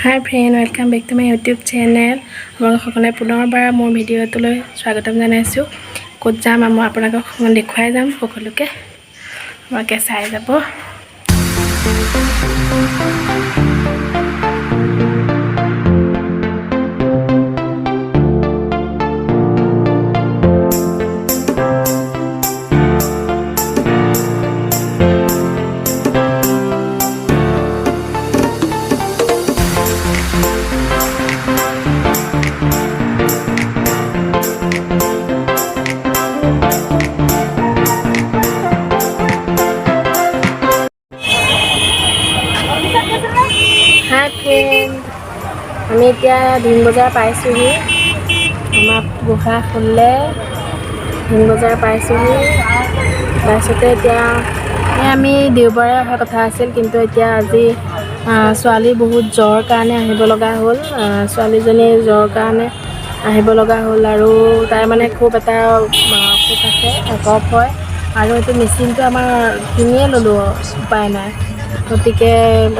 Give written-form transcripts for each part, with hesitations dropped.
Hi friend, welcome back to my YouTube channel. আপোনালোক সকলোৱে পুনৰবাৰ মোৰ ভিডিঅ'টোলৈ স্বাগতম জনাইছোঁ। ক'ত যাম মই আপোনালোকক দেখুৱাই যাম সকলোকে। আপোনালোকে চাই যাব। Hi friend, আমি এতিয়া দিন বজাৰ পাইছোঁহি। আমাৰ গোহা খুলিলে দিন বজাৰ পাইছোঁহি। তাৰপিছতে এতিয়া আমি দেওবাৰে অহা কথা আছিল, কিন্তু এতিয়া আজি ছোৱালী বহুত জ্বৰ কাৰণে আহিব লগা হ'ল। ছোৱালীজনী জ্বৰ কাৰণে আহিব লগা হ'ল আৰু তাই মানে খুব এটা অসুখ আছে, কফ হয় আৰু এইটো মেচিনটো আমাৰ কিনিয়ে ল'লোঁ, উপায় নাই। গতিকে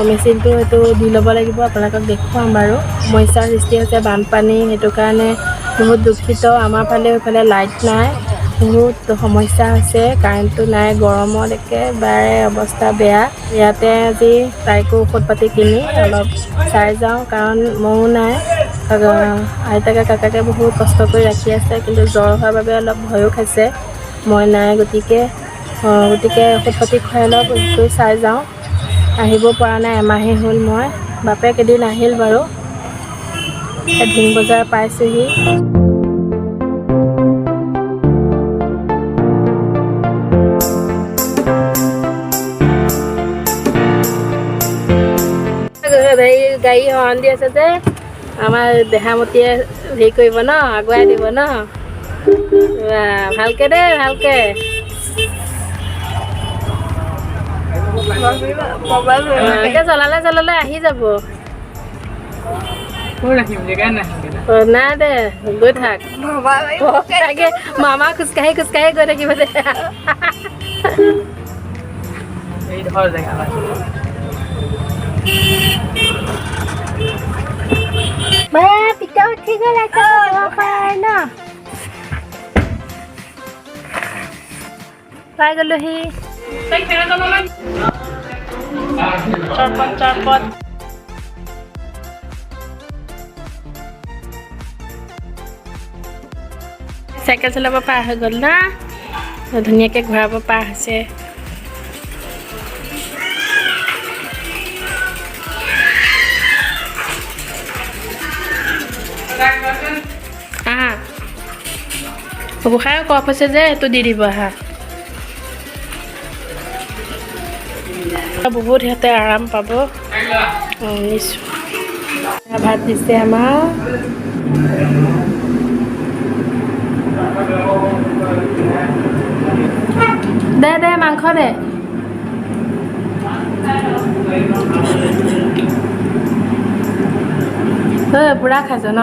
মেচিনটো এইটো দি ল'ব লাগিব। আপোনালোকক দেখুৱাম বাৰু। সমস্যাৰ সৃষ্টি হৈছে বানপানী, সেইটো কাৰণে বহুত দুখিত। আমাৰ এইফালে লাইট নাই, বহুত সমস্যা হৈছে। কাৰেণ্টটো নাই, গৰমত একেবাৰে অৱস্থা বেয়া। ইয়াতে আজি তাইকো ঔষধ পাতি কিনি অলপ চাই যাওঁ, কাৰণ ময়ো নাই। আইতাকে কাকাকে বহুত কষ্ট কৰি ৰাখি আছে, কিন্তু জ্বৰ হোৱাৰ বাবে অলপ ভয়ো খাইছে। মই নাই, গতিকে ঔষধ পাতি খুৱাই অলপ গৈ চাই যাওঁ। আহিব পৰা নাই, এমাহেই হ'ল। মই বাপেক এদিন আহিল বাৰু। দিন বজাৰ পাইছোঁহি। গাড়ী হৰ্ণ দি আছে যে, আমাৰ দেহামতীয়ে হেৰি কৰিব ন, আগুৱাই দিব ন। ভালকে দেই, ভালকে। চলালে আহি যাব। নাই দে, গৈ থাক। মামা খোজকাঢ়ি গৈ থাকিব যে। পিতা উঠি গ'ল ন, পাই গ'লোহি। চৰপত চাইকেল চলাব পৰা হৈ গ'ল না, ধুনীয়াকৈ ঘূৰাব পৰা হৈছে। গোসাঁই কফ হৈছে যে, সেইটো দি দিব। বহুত সিহঁতে আৰাম পাব। ভাত দিছে আমাৰ। দে মাংস দে। পুৰা খাইছ ন।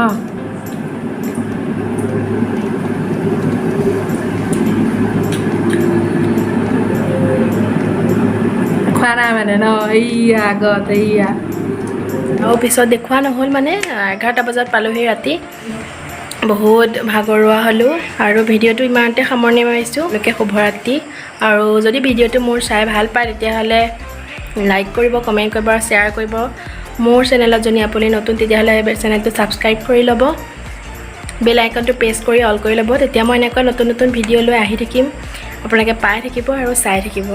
খোৱা নাই মানে ন, এইয়া আগত এইয়া আৰু পিছত দেখুওৱা নহ'ল। মানে 11টা বজাত পালোহি ৰাতি। বহুত ভাগৰুৱা হ'লোঁ আৰু ভিডিঅ'টো ইমানতে সামৰণি মাৰিছোঁ। লোকে শুভৰাত্ৰি। আৰু যদি ভিডিঅ'টো মোৰ চাই ভাল পায়, তেতিয়াহ'লে লাইক কৰিব, কমেণ্ট কৰিব আৰু শ্বেয়াৰ কৰিব। মোৰ চেনেলত যদি আপুনি নতুন, তেতিয়াহ'লে চেনেলটো ছাবস্ক্ৰাইব কৰি ল'ব। বেল আইকনটো প্ৰেছ কৰি অল কৰি ল'ব। তেতিয়া মই এনেকুৱা নতুন ভিডিঅ' লৈ আহি থাকিম, আপোনালোকে পাই থাকিব আৰু চাই থাকিব।